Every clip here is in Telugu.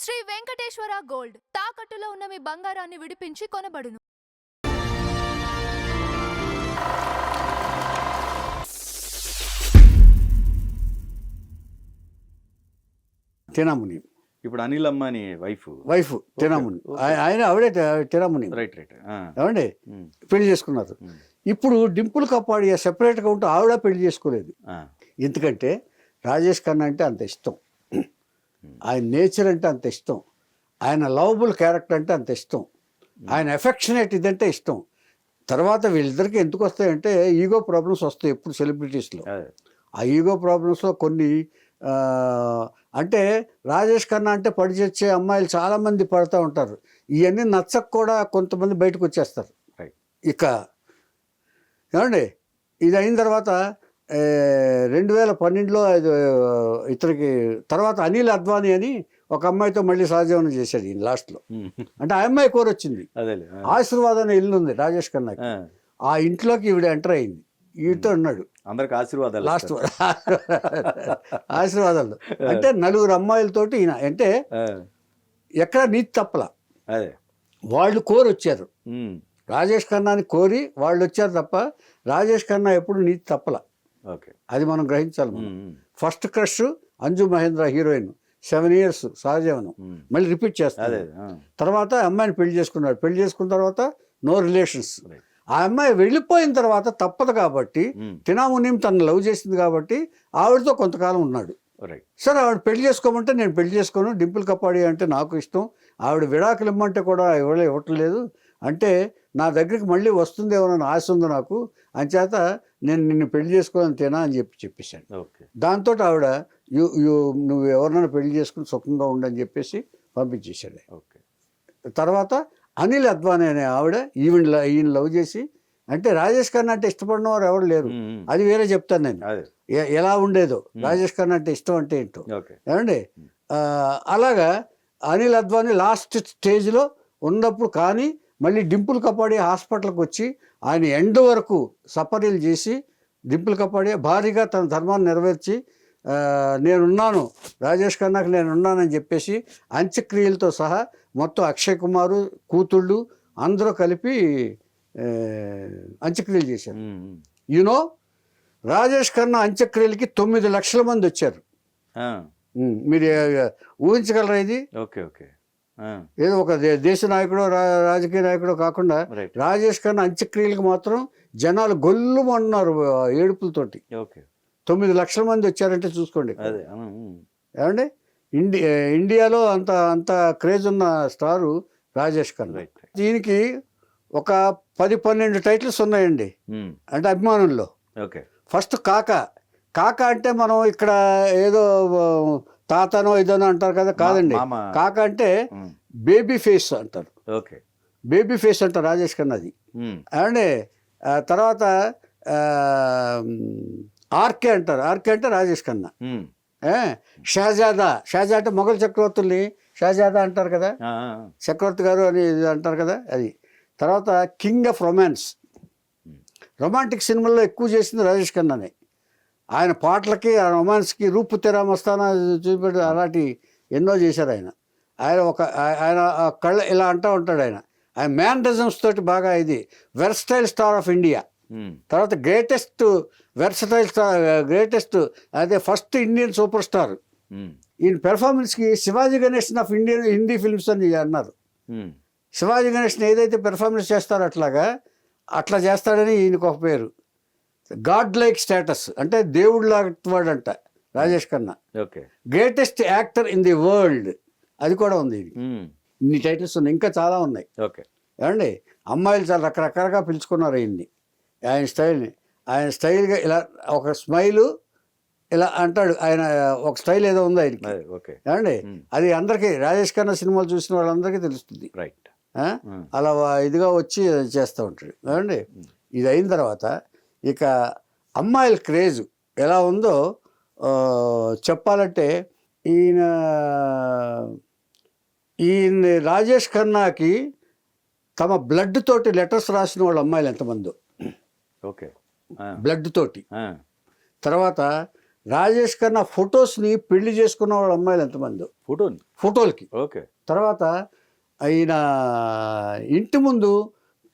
శ్రీ వెంకటేశ్వర గోల్డ్ తాకట్టులో ఉన్న మీ బంగారాన్ని విడిపించి కొనబడును. తినాముని ఇప్పుడు అనిల్ అంబానీ వైఫ్ తినాముని ఆయన ఆవిడే తినాముని రైట్ ఏమండి పెళ్లి చేసుకున్నారు. ఇప్పుడు డింపుల్ కపాడియా సెపరేట్గా ఉంటూ ఆవిడ పెళ్లి చేసుకోలేదు. ఎందుకంటే రాజేష్ ఖన్నా అంటే అంత ఇష్టం, ఆయన నేచర్ అంటే అంత ఇష్టం, ఆయన లవబుల్ క్యారెక్టర్ అంటే అంత ఇష్టం, ఆయన ఎఫెక్షనేట్ ఇదంటే ఇష్టం. తర్వాత వీళ్ళిద్దరికి ఎందుకు వస్తాయంటే ఈగో ప్రాబ్లమ్స్ వస్తాయి ఎప్పుడు సెలబ్రిటీస్లో. ఆ ఈగో ప్రాబ్లమ్స్లో కొన్ని అంటే రాజేష్ ఖన్నా అంటే పడి చచ్చే అమ్మాయిలు చాలామంది పడుతూ ఉంటారు. ఇవన్నీ నచ్చక కూడా కొంతమంది బయటకు వచ్చేస్తారు. ఇక ఏమండి ఇది అయిన తర్వాత 2012లో ఇతనికి తర్వాత అనిల్ అద్వానీ అని ఒక అమ్మాయితో మళ్ళీ సహజీవనం చేశాడు ఈయన లాస్ట్లో. అంటే ఆ అమ్మాయి కోరొచ్చింది. ఆశీర్వాదం అనే ఇల్లు ఉంది రాజేష్ ఖన్నాకి, ఆ ఇంట్లోకి ఈవిడ ఎంటర్ అయింది, వీటితో ఉన్నాడు. అందరికి ఆశీర్వాదాలు, లాస్ట్ ఆశీర్వాదాలు అంటే నలుగురు అమ్మాయిలతోటి ఈయన అంటే ఎక్కడ నీతి తప్పల. వాళ్ళు కోరి వచ్చారు, రాజేష్ ఖన్నాని కోరి వాళ్ళు వచ్చారు తప్ప రాజేష్ ఖన్నా ఎప్పుడు నీతి తప్పల. అది మనం గ్రహించాలి. First crush Anju Mahendra heroine, 7 years సహజీవనం, మళ్ళీ రిపీట్ చేస్తారు. తర్వాత అమ్మాయిని పెళ్లి చేసుకున్నాడు. పెళ్లి చేసుకున్న తర్వాత నో రిలేషన్స్. ఆ అమ్మాయి వెళ్ళిపోయిన తర్వాత తప్పదు కాబట్టి తినామునిం తను లవ్ చేసింది కాబట్టి ఆవిడతో కొంతకాలం ఉన్నాడు. సరే ఆవిడ పెళ్లి చేసుకోమంటే నేను పెళ్లి చేసుకోను, డింపుల్ కపాడియా అంటే నాకు ఇష్టం, ఆవిడ విడాకులు ఇమ్మంటే కూడా ఇవ్వట్లేదు, అంటే నా దగ్గరికి మళ్ళీ వస్తుందేమో ఆశ ఉంది నాకు, అంచేత నేను నిన్ను పెళ్లి చేసుకోవాలని తినా అని చెప్పేశాను. దాంతో ఆవిడ నువ్వు ఎవరినైనా పెళ్లి చేసుకుని సుఖంగా ఉండని చెప్పేసి పంపించేశాడు. తర్వాత అనిల్ అద్వానీ అనే ఆవిడ ఈయన లవ్ చేసి, అంటే రాజేష్ ఖన్నా అంటే ఇష్టపడిన వారు ఎవరు లేరు, అది వేరే చెప్తాను నేను ఎలా ఉండేదో. రాజేష్ ఖన్నా అంటే ఇష్టం అంటే ఏంటో ఏమండి. అలాగా అనిల్ అద్వానీ లాస్ట్ స్టేజ్లో ఉన్నప్పుడు కానీ మళ్ళీ డింపుల్ కపాడియా హాస్పిటల్కి వచ్చి ఆయన ఎండ్ వరకు సపరీలు చేసి డింపుల్ కపాడియా భారీగా తన ధర్మాన్ని నెరవేర్చి నేనున్నాను రాజేష్ ఖన్నాకి నేనున్నానని చెప్పేసి అంత్యక్రియలతో సహా మొత్తం అక్షయ్ కుమారు కూతుళ్ళు అందరూ కలిపి అంత్యక్రియలు చేశారు. యూనో రాజేష్ ఖన్నా అంత్యక్రియలకి 9 లక్షల మంది వచ్చారు. మీరు ఊహించగలరా ఇది? ఏదో ఒక దేశ నాయకుడో రాజకీయ నాయకుడో కాకుండా రాజేష్ ఖన్నా అంత్యక్రియలకు మాత్రం జనాలు గొల్లుమన్నారు ఏడుపులతోటి. 9 లక్షల మంది వచ్చారంటే చూసుకోండి. ఏమండి ఇండియాలో అంత క్రేజ్ ఉన్న స్టారు రాజేష్ ఖన్నా. దీనికి ఒక 10-12 టైటిల్స్ ఉన్నాయండి అంటే అభిమానుల్లో. ఫస్ట్ కాకా అంటే మనం ఇక్కడ ఏదో తాతనో ఇదనో అంటారు కదా, కాదండి. కాకా అంటే బేబీ ఫేస్ అంటారు, బేబీ ఫేస్ అంటారు రాజేష్ ఖన్నాది. ఏమండి తర్వాత ఆర్కే అంటారు, ఆర్కే అంటే రాజేష్ ఖన్నా. షహజాదా అంటే మొఘల్ చక్రవర్తుల్ని షహజాదా అంటారు కదా, చక్రవర్తి గారు అని అంటారు కదా అది. తర్వాత కింగ్ ఆఫ్ రొమాంటిక్ సినిమాల్లో ఎక్కువ చేసింది రాజేష్ ఖన్నానే. ఆయన పాటలకి ఆ రొమాన్స్కి రూపు తెరా మస్తానా చూపెట్టి అలాంటి ఎన్నో చేశారు ఆయన. ఆయన కళ్ళ ఇలా అంటూ ఉంటాడు. ఆయన మ్యానరిజమ్స్ తోటి బాగా ఇది వెర్స్టైల్ స్టార్ ఆఫ్ ఇండియా. తర్వాత గ్రేటెస్ట్ అదే ఫస్ట్ ఇండియన్ సూపర్ స్టార్. ఈయన పెర్ఫార్మెన్స్కి శివాజీ గణేషన్ ఆఫ్ హిందీ ఫిల్మ్స్ అని అన్నారు. శివాజీ గణేషన్ ఏదైతే పెర్ఫార్మెన్స్ చేస్తారో అట్లా చేస్తాడని ఈయనకు ఒక పేరు. గాడ్ లైక్ స్టేటస్ అంటే దేవుడు లాంటివాడంట Rajesh Khanna. Greatest actor in the world అది కూడా ఉంది. ఇన్ని టైటిల్స్ ఉన్నాయి, ఇంకా చాలా ఉన్నాయి. ఏమండి అమ్మాయిలు చాలా రకరకాలుగా పిలుచుకున్నారు ఆయన్ని. ఆయన స్టైల్గా ఇలా ఒక స్మైలు ఇలా అంటాడు. ఆయన ఒక స్టైల్ ఏదో ఉంది ఆయనకి. ఏమండి అది అందరికీ రాజేష్ ఖన్నా సినిమాలు చూసిన వాళ్ళందరికీ తెలుస్తుంది. అలా ఇదిగా వచ్చి చేస్తూ ఉంటాడు. ఏమండి ఇది అయిన తర్వాత ఇక అమ్మాయిల క్రేజ్ ఎలా ఉందో చెప్పాలంటే ఈయన రాజేష్ ఖన్నాకి తమ బ్లడ్ తోటి లెటర్స్ రాసిన వాళ్ళు అమ్మాయిలు ఎంతమందో, బ్లడ్ తోటి. తర్వాత రాజేష్ ఖన్నా ఫొటోస్ని పెళ్లి చేసుకున్న వాళ్ళ అమ్మాయిలు ఎంతమంది ఫోటోని. ఫోటోలకి. ఓకే. తర్వాత ఆయన ఇంటి ముందు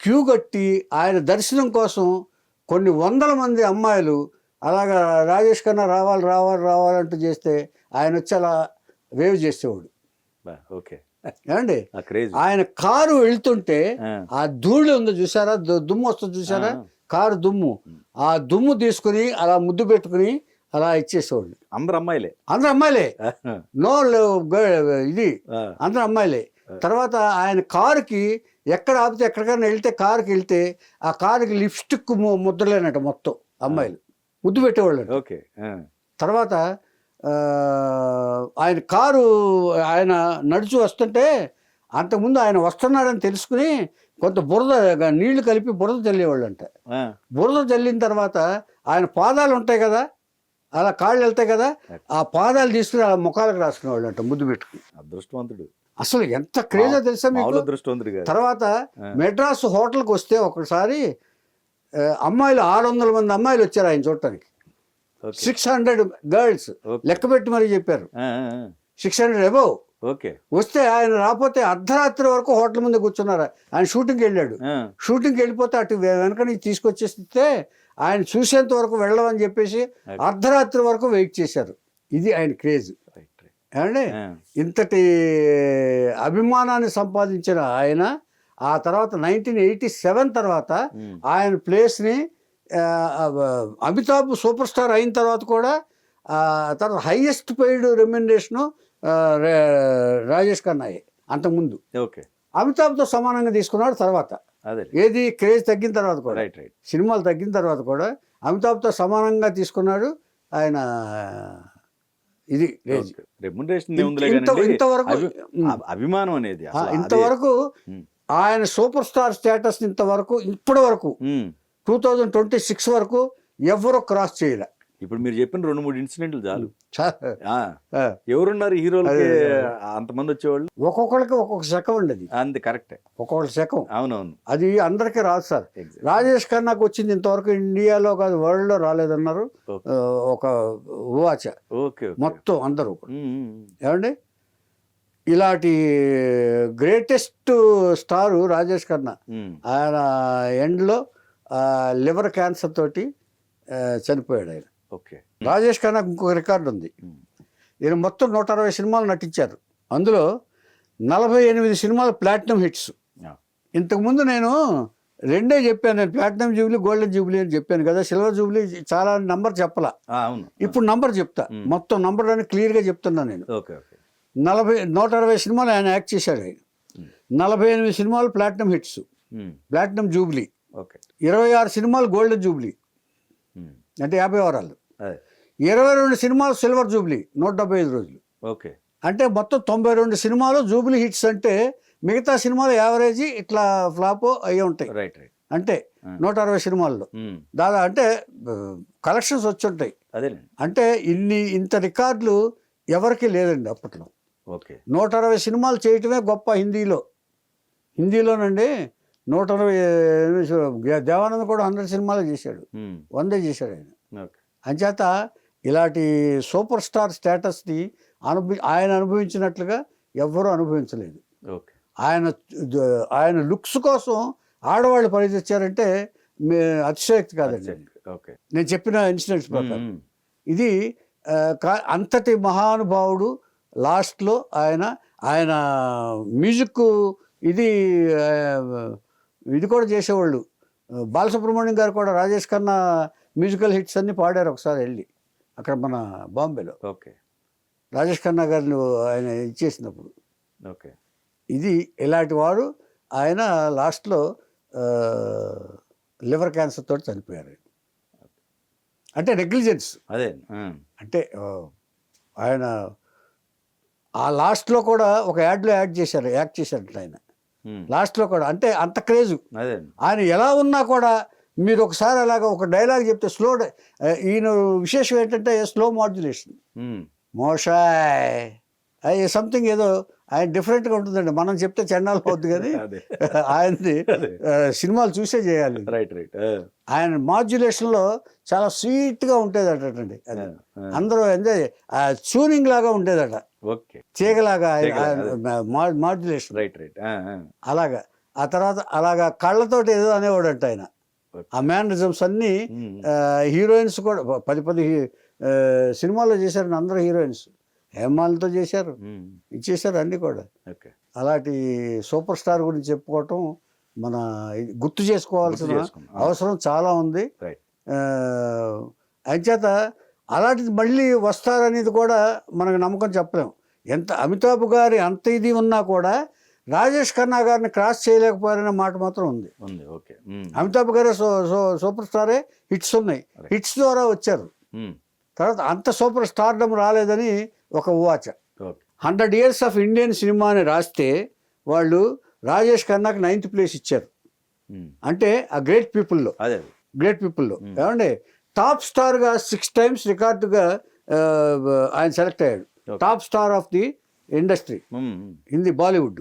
క్యూ కట్టి ఆయన దర్శనం కోసం కొన్ని వందల మంది అమ్మాయిలు అలాగా రాజేష్ ఖన్నా రావాలి రావాలి రావాలంటూ చేస్తే ఆయన వచ్చి అలా వేవ్ చేసేవాడు. ఓకే. ఏమండి క్రేజ్. ఆయన కారు వెళ్తుంటే ఆ ధూళి ఉందో చూసారా, దుమ్ము వస్తుంది చూసారా, కారు దుమ్ము, ఆ దుమ్ము తీసుకుని అలా ముద్దు పెట్టుకుని అలా ఇచ్చేసేవాళ్ళు. అందరు అమ్మాయిలే. అందరు అమ్మాయిలే, నో ఇది అందరు అమ్మాయిలే. తర్వాత ఆయన కారుకి ఎక్కడ ఆపితే ఎక్కడికైనా వెళ్తే కారుకి వెళ్తే ఆ కారుకి లిప్స్టిక్ ముద్రలేనట మొత్తం అమ్మాయిలు ముద్దు పెట్టేవాళ్ళు. ఓకే. తర్వాత ఆయన కారు ఆయన నడుచు వస్తుంటే అంతకుముందు ఆయన వస్తున్నాడని తెలుసుకుని కొంత బురద నీళ్లు కలిపి బురద చల్లేవాళ్ళు అంట. బురద చల్లిన తర్వాత ఆయన పాదాలు ఉంటాయి కదా, అలా కాళ్ళు వెళ్తాయి కదా, ఆ పాదాలు తీసుకుని అలా ముఖాలకు రాసుకునేవాళ్ళు అంట ముద్దు పెట్టుకుని. అదృష్టవంతుడు అసలు ఎంత క్రేజో తెలుసా మీకు. అదృష్టవంతుడు. తర్వాత మెడ్రాస్ హోటల్కి వస్తే ఒకసారి అమ్మాయిలు 600 మంది అమ్మాయిలు వచ్చారు ఆయన చూడటానికి. 600 గర్ల్స్ లెక్క పెట్టి మరీ చెప్పారు, 600 అబౌవ్. ఓకే. వస్తే ఆయన రాకపోతే అర్ధరాత్రి వరకు హోటల్ ముందు కూర్చున్నారు. ఆయన షూటింగ్కి వెళ్ళాడు, షూటింగ్కి వెళ్ళిపోతే అటు వెనక నుంచి తీసుకొచ్చేస్తే ఆయన చూసేంత వరకు వెళ్ళమని చెప్పేసి అర్ధరాత్రి వరకు వెయిట్ చేశారు. ఇది ఆయన క్రేజ్. ఏమండి ఇంతటి అభిమానాన్ని సంపాదించిన ఆయన ఆ తర్వాత 1987 తర్వాత ఆయన ప్లేస్ని అమితాబ్ సూపర్ స్టార్ అయిన తర్వాత కూడా తర్వాత హైయెస్ట్ పెయిడ్ రెమ్యునరేషను రాజేష్ ఖన్నాయే. అంతకుముందు ఓకే అమితాబ్తో సమానంగా తీసుకున్నాడు. తర్వాత ఏది క్రేజ్ తగ్గిన తర్వాత కూడా, సినిమాలు తగ్గిన తర్వాత కూడా అమితాబ్తో సమానంగా తీసుకున్నాడు ఆయన. ఇది ఇంతవరకు అభిమానం అనేది ఇంతవరకు ఆయన సూపర్ స్టార్ స్టేటస్ ఇంతవరకు ఇప్పటి వరకు 2026 వరకు ఎవరు క్రాస్ చేయలే. ఇప్పుడు మీరు చెప్పిన 2-3 ఇన్సిడెంట్లు చాలు. ఎవరున్నారు హీరోలకి అంతమంది వచ్చేవాళ్ళు? ఒక్కొక్కరికి ఒక్కొక్క శకం ఉండేది. అంతే, కరెక్టే, ఒక్కొక్కటి శకం. అవునవును. అది అందరికీ రాదు సార్. రాజేష్ ఖన్నాకు వచ్చింది ఇంతవరకు ఇండియాలో కాదు వరల్డ్ లో రాలేదన్నారు ఒక వాచ. ఓకే. మొత్తం అందరూ ఏమండి ఇలాంటి గ్రేటెస్ట్ స్టారు రాజేష్ ఖన్నా. ఆయన ఎండ్లో లివర్ క్యాన్సర్ తోటి చనిపోయాడు ఆయన. ఓకే. రాజేష్ ఖన్నాకు ఇంకొక రికార్డు ఉంది. ఈయన మొత్తం 160 సినిమాలు నటించారు. అందులో 48 సినిమాలు ప్లాటినం హిట్స్. ఇంతకుముందు నేను రెండే చెప్పాను, నేను ప్లాటినం జూబ్లీ గోల్డెన్ జూబ్లీ అని చెప్పాను కదా. సిల్వర్ జూబ్లీ చాలా నంబర్ చెప్పలా, ఇప్పుడు నంబర్ చెప్తా. మొత్తం నంబర్ అని క్లియర్గా చెప్తున్నా నేను. 160 సినిమాలు ఆయన యాక్ట్ చేశాడు. ఆయన 48 సినిమాలు ప్లాటినం హిట్స్, ప్లాటినం జూబ్లీ. 26 సినిమాలు గోల్డెన్ జూబ్లీ అంటే 50 వారాలు. 22 సినిమాలు సిల్వర్ జూబ్లీ 175 రోజులు. ఓకే. అంటే మొత్తం 92 సినిమాలు జూబ్లీ హిట్స్. అంటే మిగతా సినిమాలు యావరేజీ ఇట్లా ఫ్లాప్ అయ్యి ఉంటాయి. అంటే 160 సినిమాల్లో దాదాపు అంటే కలెక్షన్స్ వచ్చి ఉంటాయి. అంటే ఇంత రికార్డులు ఎవరికి లేదండి అప్పట్లో. 160 సినిమాలు చేయటమే గొప్ప. హిందీలోనండి 160. దేవానంద్ కూడా 100 సినిమాలు చేశాడు, 100 చేశాడు ఆయన. అంచేత ఇలాంటి సూపర్ స్టార్ స్టేటస్ని ఆయన అనుభవించినట్లుగా ఎవ్వరూ అనుభవించలేదు. ఆయన లుక్స్ కోసం ఆడవాళ్ళు పరిగెత్తారంటే అతిశయోక్తి కాదండి. నేను చెప్పిన ఇన్సిడెంట్స్ ప్రకారం ఇది అంతటి మహానుభావుడు. లాస్ట్లో ఆయన మ్యూజిక్ ఇది కూడా చేసేవాళ్ళు. బాలసుబ్రహ్మణ్యం గారు కూడా రాజేష్ ఖన్నా మ్యూజికల్ హిట్స్ అన్ని పాడారు ఒకసారి వెళ్ళి అక్కడ మన బాంబేలో. రాజేష్ ఖన్నా గారిని ఆయన ఇచ్చేసినప్పుడు. ఇది ఇలాంటి వాడు. ఆయన లాస్ట్లో లివర్ క్యాన్సర్ తోటి చనిపోయారు. అంటే నెగ్లిజెన్స్. అంటే ఆయన ఆ లాస్ట్లో కూడా ఒక యాడ్లో యాక్ట్ చేశారు ఆయన లాస్ట్లో కూడా. అంటే అంత క్రేజు. ఆయన ఎలా ఉన్నా కూడా మీరు ఒకసారి అలాగా ఒక డైలాగ్ చెప్తే ఈయన విశేషం ఏంటంటే స్లో మాడ్యులేషన్. మోషాయ్ అది సంథింగ్ ఏదో ఆయన డిఫరెంట్గా ఉంటుందండి. మనం చెప్తే చండాలం అవుద్ది కానీ అదే ఆయనది సినిమాలు చూసే చేయాలి. Right right. ఆయన మాడ్యులేషన్లో చాలా స్వీట్గా ఉండేదట అండి. అది అందరూ ఎంజాయ్ ట్యూనింగ్ లాగా ఉండేదట, ఓకే. తీగలాగా తీగలాగా, మాడ్యులేషన్ రైట్ రైట్. అలాగా. ఆ తర్వాత అలాగా కళ్ళతోటి ఏదో అనేవాడంట ఆయన. ఆ మ్యానరిజమ్స్ అన్నీ హీరోయిన్స్ కూడా 10 సినిమాల్లో చేశారు అందరూ హీరోయిన్స్. హేమాలతో చేశారు, ఇచ్చేశారు అన్నీ కూడా. ఓకే. అలాంటి సూపర్ స్టార్ గురించి చెప్పుకోవటం మన గుర్తు చేసుకోవాల్సిన అవసరం చాలా ఉంది. రైట్. అంచేత అలాంటిది మళ్ళీ వస్తారనేది కూడా మనకు నమ్మకం చెప్పలేం. ఎంత అమితాబ్ గారి అంత ఇది ఉన్నా కూడా రాజేష్ ఖన్నా గారిని క్రాస్ చేయలేకపోయారనే మాట మాత్రం ఉంది. ఓకే. అమితాబ్ గారే సూపర్ స్టారే, హిట్స్ ఉన్నాయి, హిట్స్ ద్వారా వచ్చారు. తర్వాత అంత సూపర్ స్టార్డమ్ రాలేదని ఒక ఊవాచ. 100 years ఆఫ్ ఇండియన్ సినిమా అని రాస్తే వాళ్ళు రాజేష్ ఖన్నాకి 9th place ఇచ్చారు. అంటే ఆ గ్రేట్ పీపుల్లో ఏమండి టాప్ స్టార్గా 6 times రికార్డుగా ఆయన సెలెక్ట్ అయ్యాడు. Top star of the industry Hindi Bollywood.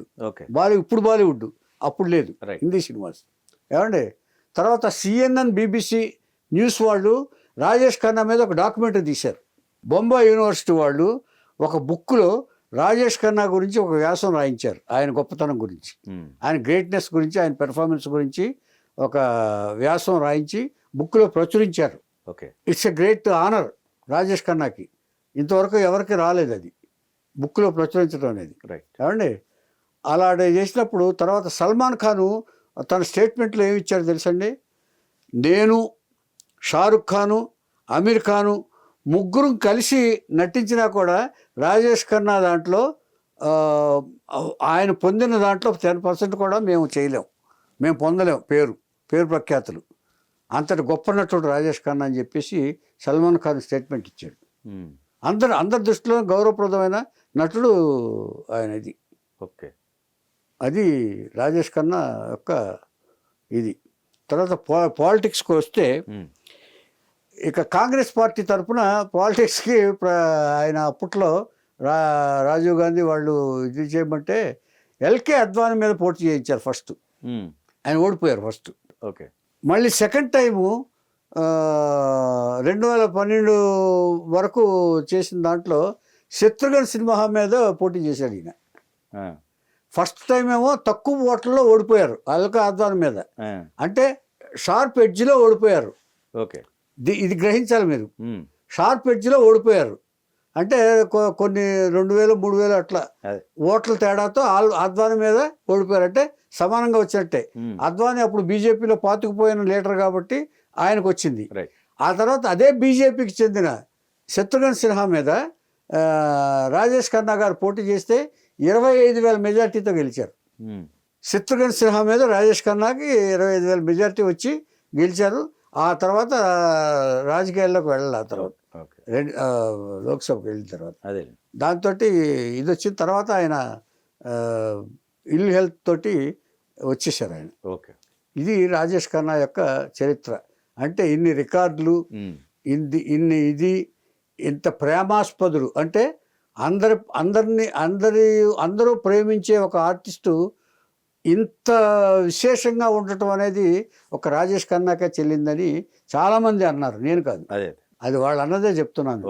ఇప్పుడు బాలీవుడ్, అప్పుడు లేదు హిందీ సినిమాస్. ఏమండి తర్వాత CNN BBC న్యూస్ వాళ్ళు రాజేష్ ఖన్నా మీద ఒక డాక్యుమెంటరీ తీశారు. బొంబాయి యూనివర్సిటీ వాళ్ళు ఒక బుక్లో రాజేష్ ఖన్నా గురించి ఒక వ్యాసం రాయించారు, ఆయన గొప్పతనం గురించి, ఆయన గ్రేట్నెస్ గురించి, ఆయన పెర్ఫార్మెన్స్ గురించి ఒక వ్యాసం రాయించి బుక్లో ప్రచురించారు. It's a great honour Rajesh ఖన్నాకి. ఇంతవరకు ఎవరికి రాలేదు అది బుక్లో ప్రచురించడం అనేది. ఏమండి అలాంటి చేసినప్పుడు తర్వాత సల్మాన్ ఖాను తన స్టేట్మెంట్లో ఏమి ఇచ్చారు తెలుసండి? నేను, షారుఖ్ ఖాను, అమీర్ ఖాను ముగ్గురు కలిసి నటించినా కూడా రాజేష్ ఖన్నా దాంట్లో ఆయన పొందిన దాంట్లో 10% కూడా మేము పొందలేం పేరు ప్రఖ్యాతులు. అంతటి గొప్ప నటుడు రాజేష్ ఖన్నా అని చెప్పేసి సల్మాన్ ఖాన్ స్టేట్మెంట్ ఇచ్చాడు. అందరి దృష్టిలో గౌరవప్రదమైన నటుడు ఆయన. ఇది ఓకే, అది రాజేష్ ఖన్నా యొక్క ఇది. తర్వాత పాలిటిక్స్కి వస్తే ఇక కాంగ్రెస్ పార్టీ తరఫున పాలిటిక్స్కి ఆయన అప్పట్లో రాజీవ్ గాంధీ వాళ్ళు ఇది చేయమంటే ఎల్కే అద్వానీ మీద పోటీ చేయించారు ఫస్ట్. ఆయన ఓడిపోయారు ఫస్ట్. ఓకే. మళ్ళీ సెకండ్ టైము 2012 వరకు చేసిన దాంట్లో శత్రుఘ్న సిన్హా మీద పోటీ చేశాడు ఈయన. ఫస్ట్ టైం ఏమో తక్కువ ఓట్లలో ఓడిపోయారు ఎల్కే అద్వానీ మీద, అంటే షార్ప్ ఎడ్జ్లో ఓడిపోయారు. ఓకే, ఇది గ్రహించాలి మీరు. షార్ప్ ఎడ్జ్లో ఓడిపోయారు అంటే కొన్ని 2000-3000 అట్లా ఓట్ల తేడాతో అద్వానీ మీద ఓడిపోయారు, అంటే సమానంగా వచ్చినట్టే. అద్వానీ అప్పుడు బీజేపీలో పాతుకుపోయిన లీడర్ కాబట్టి ఆయనకు వచ్చింది. ఆ తర్వాత అదే బీజేపీకి చెందిన శత్రుఘ్న సిన్హా మీద రాజేష్ ఖన్నా గారు పోటీ చేస్తే 25,000 మెజార్టీతో గెలిచారు. శత్రుఘ్న సిన్హా మీద రాజేష్ ఖన్నాకి 25,000 మెజార్టీ వచ్చి గెలిచారు. ఆ తర్వాత రాజకీయాల్లోకి వెళ్ళాలి. ఆ తర్వాత లోక్సభకు వెళ్ళిన తర్వాత దాంతో ఇది వచ్చిన తర్వాత ఆయన ఇల్ హెల్త్ తోటి వచ్చేసారు ఆయన. ఇది రాజేష్ ఖన్నా యొక్క చరిత్ర. అంటే ఇన్ని రికార్డులు, ఇంత ప్రేమాస్పదుడు, అంటే అందరూ ప్రేమించే ఒక ఆర్టిస్టు ఇంత విశేషంగా ఉండటం అనేది ఒక రాజేష్ ఖన్నాకే చెల్లిందని చాలామంది అన్నారు, నేను కాదు. అది వాళ్ళు అన్నదే చెప్తున్నాను.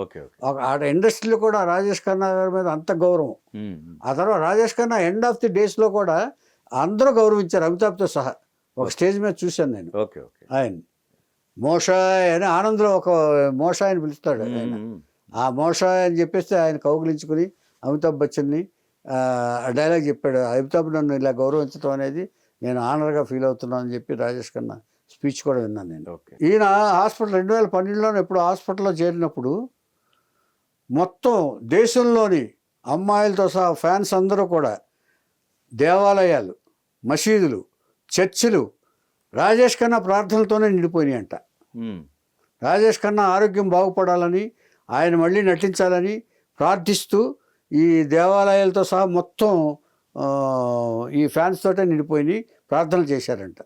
ఆడ ఇండస్ట్రీలో కూడా రాజేష్ ఖన్నా గారి మీద అంత గౌరవం. ఆ తర్వాత Rajesh Khanna end of the డేస్లో కూడా అందరూ గౌరవించారు, అమితాబ్తో సహా. ఒక స్టేజ్ మీద చూశాను నేను ఆయన. మోషాయ్ అని ఆనంద్లో ఒక మోషాయ్ అని పిలుస్తాడు ఆయన. ఆ మోషాయ్ అని చెప్పేస్తే ఆయన కౌగిలించుకుని అమితాబ్ బచ్చన్ని డైలాగ్ చెప్పాడు, అమితాబ్ నన్ను ఇలా గౌరవించడం అనేది నేను ఆనర్గా ఫీల్ అవుతున్నాను అని చెప్పి రాజేష్ ఖన్నా స్పీచ్ కూడా విన్నాను నేను. ఈయన హాస్పిటల్ 2012లో ఎప్పుడు హాస్పిటల్లో చేరినప్పుడు మొత్తం దేశంలోని అమ్మాయిలతో సహా ఫ్యాన్స్ అందరూ కూడా దేవాలయాలు, మసీదులు, చర్చిలు రాజేష్ ఖన్నా ప్రార్థనలతోనే నిండిపోయినాయి అంట. రాజేష్ ఖన్నా ఆరోగ్యం బాగుపడాలని, ఆయన మళ్ళీ నటించాలని ప్రార్థిస్తూ ఈ దేవాలయాలతో సహా మొత్తం ఈ ఫ్యాన్స్ తోటే నిండిపోయి ప్రార్థనలు చేశారంట.